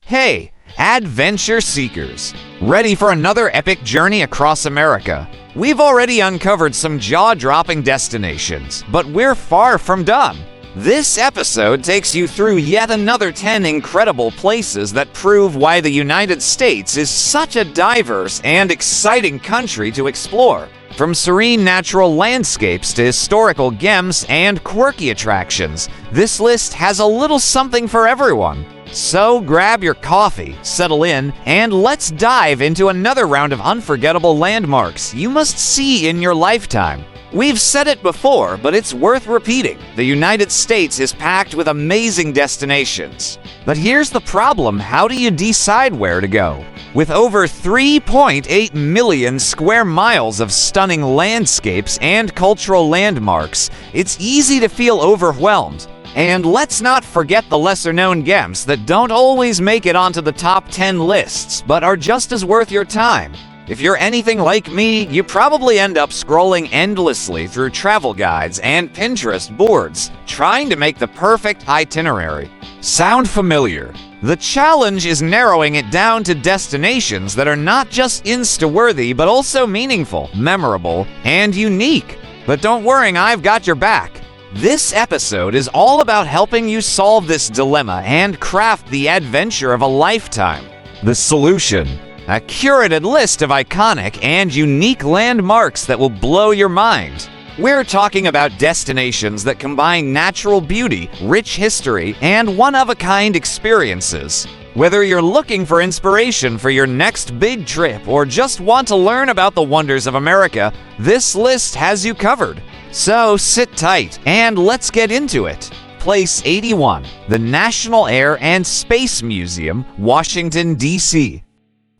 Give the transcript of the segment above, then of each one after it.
Hey, adventure seekers! Ready for another epic journey across America? We've already uncovered some jaw-dropping destinations, but we're far from done. This episode takes you through yet another 10 incredible places that prove why the United States is such a diverse and exciting country to explore. From serene natural landscapes to historical gems and quirky attractions, this list has a little something for everyone. So grab your coffee, settle in, and let's dive into another round of unforgettable landmarks you must see in your lifetime. We've said it before, but it's worth repeating. The United States is packed with amazing destinations. But here's the problem: how do you decide where to go? With over 3.8 million square miles of stunning landscapes and cultural landmarks, it's easy to feel overwhelmed. And let's not forget the lesser-known gems that don't always make it onto the top 10 lists, but are just as worth your time. If you're anything like me, you probably end up scrolling endlessly through travel guides and Pinterest boards, trying to make the perfect itinerary. Sound familiar? The challenge is narrowing it down to destinations that are not just Insta-worthy, but also meaningful, memorable, and unique. But don't worry, I've got your back. This episode is all about helping you solve this dilemma and craft the adventure of a lifetime. The solution: a curated list of iconic and unique landmarks that will blow your mind. We're talking about destinations that combine natural beauty, rich history, and one-of-a-kind experiences. Whether you're looking for inspiration for your next big trip or just want to learn about the wonders of America, this list has you covered. So sit tight and let's get into it. Place 81, the National Air and Space Museum, Washington, D.C.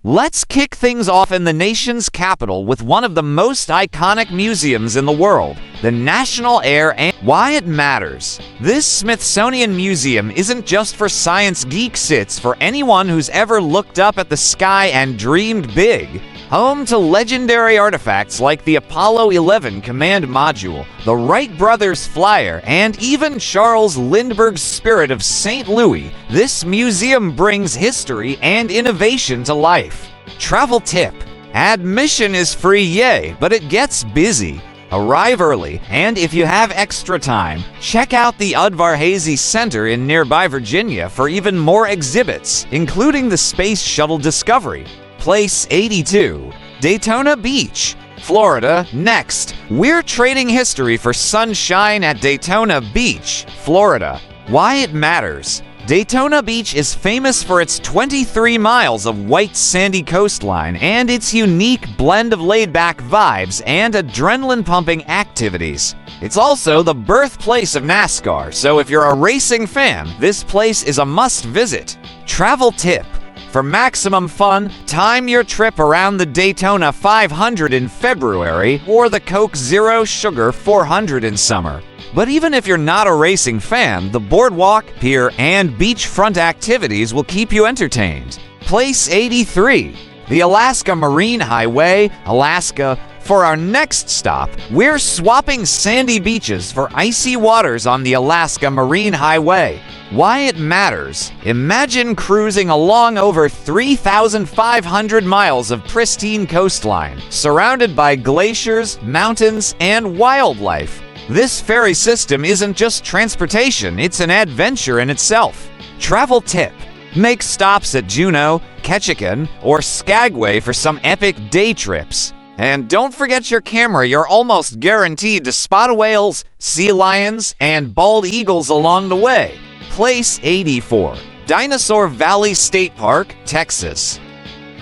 Let's kick things off in the nation's capital with one of the most iconic museums in the world, the National Air and Why It Matters. This Smithsonian Museum isn't just for science geeks, it's for anyone who's ever looked up at the sky and dreamed big. Home to legendary artifacts like the Apollo 11 command module, the Wright brothers flyer, and even Charles Lindbergh's Spirit of St. Louis, this museum brings history and innovation to life. Travel tip: admission is free, yay, but it gets busy. Arrive early, and if you have extra time, check out the Udvar-Hazy Center in nearby Virginia for even more exhibits, including the Space Shuttle Discovery. Place 82, Daytona Beach, Florida. Next, we're trading history for sunshine at Daytona Beach, Florida. Why it matters: Daytona Beach is famous for its 23 miles of white sandy coastline and its unique blend of laid-back vibes and adrenaline-pumping activities. It's also the birthplace of NASCAR, so if you're a racing fan, this place is a must-visit. Travel tip: for maximum fun, time your trip around the Daytona 500 in February or the Coke Zero Sugar 400 in summer. But even if you're not a racing fan, the boardwalk, pier, and beachfront activities will keep you entertained. Place 83, the Alaska Marine Highway, Alaska. For our next stop, we're swapping sandy beaches for icy waters on the Alaska Marine Highway. Why it matters: imagine cruising along over 3,500 miles of pristine coastline, surrounded by glaciers, mountains, and wildlife. This ferry system isn't just transportation, it's an adventure in itself. Travel tip: make stops at Juneau, Ketchikan, or Skagway for some epic day trips. And don't forget your camera, you're almost guaranteed to spot whales, sea lions, and bald eagles along the way. Place 84, Dinosaur Valley State Park, Texas.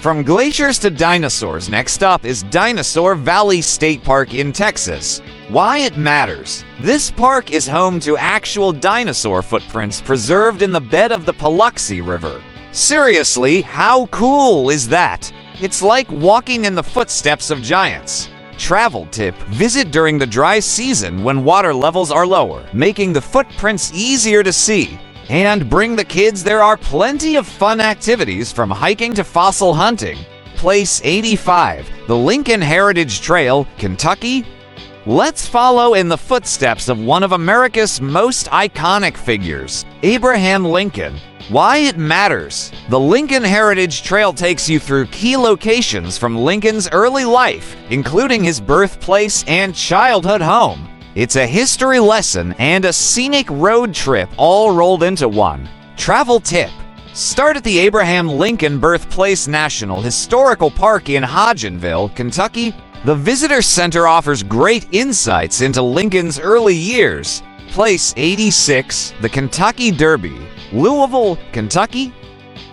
From glaciers to dinosaurs, next up is Dinosaur Valley State Park in Texas. Why it matters: this park is home to actual dinosaur footprints preserved in the bed of the Paluxy River. Seriously, how cool is that? It's like walking in the footsteps of giants. Travel tip: visit during the dry season when water levels are lower, making the footprints easier to see. And bring the kids, there are plenty of fun activities from hiking to fossil hunting. Place 85, the Lincoln Heritage Trail, Kentucky. Let's follow in the footsteps of one of America's most iconic figures, Abraham Lincoln. Why it matters. The Lincoln Heritage Trail takes you through key locations from Lincoln's early life, including his birthplace and childhood home. It's a history lesson and a scenic road trip all rolled into one. Travel tip. Start at the Abraham Lincoln Birthplace National Historical Park in Hodgenville, Kentucky. The Visitor Center offers great insights into Lincoln's early years. Place 86, the Kentucky Derby, Louisville, Kentucky.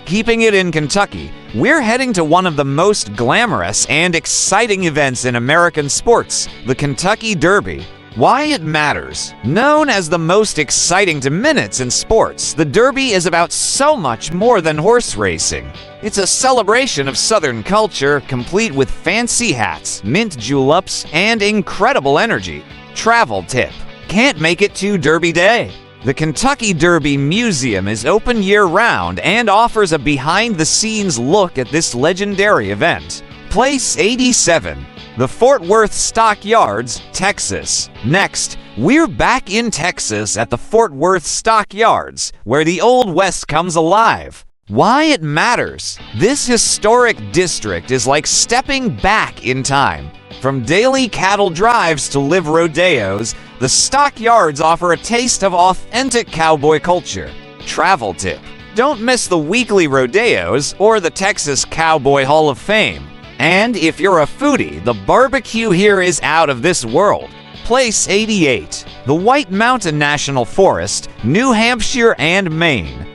Keeping it in Kentucky, we're heading to one of the most glamorous and exciting events in American sports, the Kentucky Derby. Why it matters. Known as the most exciting 2 minutes in sports, the Derby is about so much more than horse racing. It's a celebration of Southern culture, complete with fancy hats, mint juleps, and incredible energy. Travel tip. Can't make it to Derby Day? The Kentucky Derby Museum is open year-round and offers a behind-the-scenes look at this legendary event. Place 87. The Fort Worth Stockyards, Texas. Next, we're back in Texas at the Fort Worth Stockyards, where the Old West comes alive. Why it matters. This historic district is like stepping back in time. From daily cattle drives to live rodeos, the stockyards offer a taste of authentic cowboy culture. Travel tip. Don't miss the weekly rodeos or the Texas Cowboy Hall of Fame. And if you're a foodie, the barbecue here is out of this world. Place 88, the White Mountain National Forest, New Hampshire and Maine.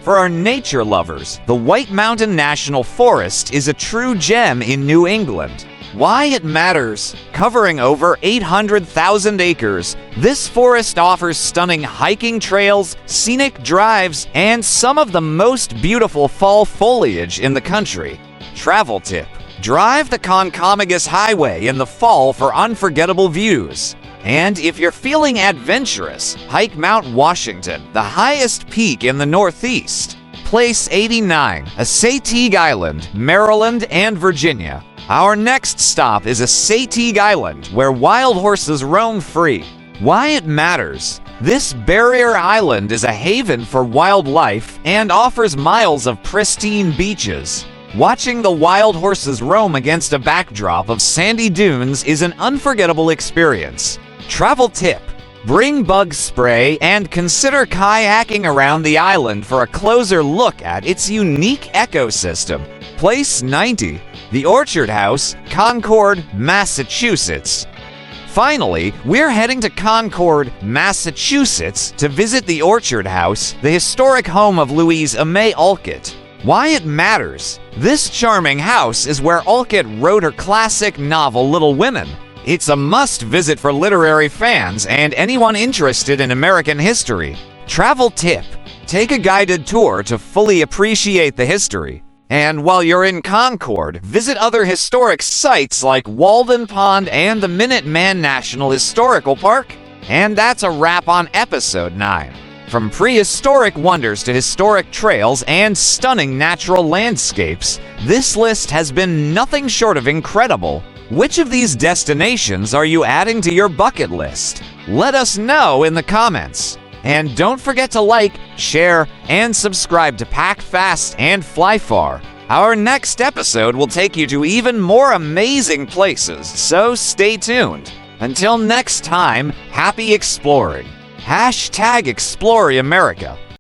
For our nature lovers, the White Mountain National Forest is a true gem in New England. Why it matters. Covering over 800,000 acres, this forest offers stunning hiking trails, scenic drives, and some of the most beautiful fall foliage in the country. Travel tip. Drive the Concomigus Highway in the fall for unforgettable views. And if you're feeling adventurous, hike Mount Washington, the highest peak in the Northeast. Place 89, Assateague Island, Maryland and Virginia. Our next stop is Assateague Island, where wild horses roam free. Why it matters. This barrier island is a haven for wildlife and offers miles of pristine beaches. Watching the wild horses roam against a backdrop of sandy dunes is an unforgettable experience. Travel tip. Bring bug spray and consider kayaking around the island for a closer look at its unique ecosystem. Place 90. The Orchard House, Concord, Massachusetts. Finally, we're heading to Concord, Massachusetts to visit the Orchard House, the historic home of Louise May Alcott. Why it matters. This charming house is where Alcott wrote her classic novel Little Women. It's a must-visit for literary fans and anyone interested in American history. Travel tip. Take a guided tour to fully appreciate the history. And while you're in Concord, visit other historic sites like Walden Pond and the Minuteman National Historical Park. And that's a wrap on Episode 9. From prehistoric wonders to historic trails and stunning natural landscapes, this list has been nothing short of incredible. Which of these destinations are you adding to your bucket list? Let us know in the comments. And don't forget to like, share, and subscribe to Pack Fast and Fly Far. Our next episode will take you to even more amazing places, so stay tuned. Until next time, happy exploring. #ExploreAmerica.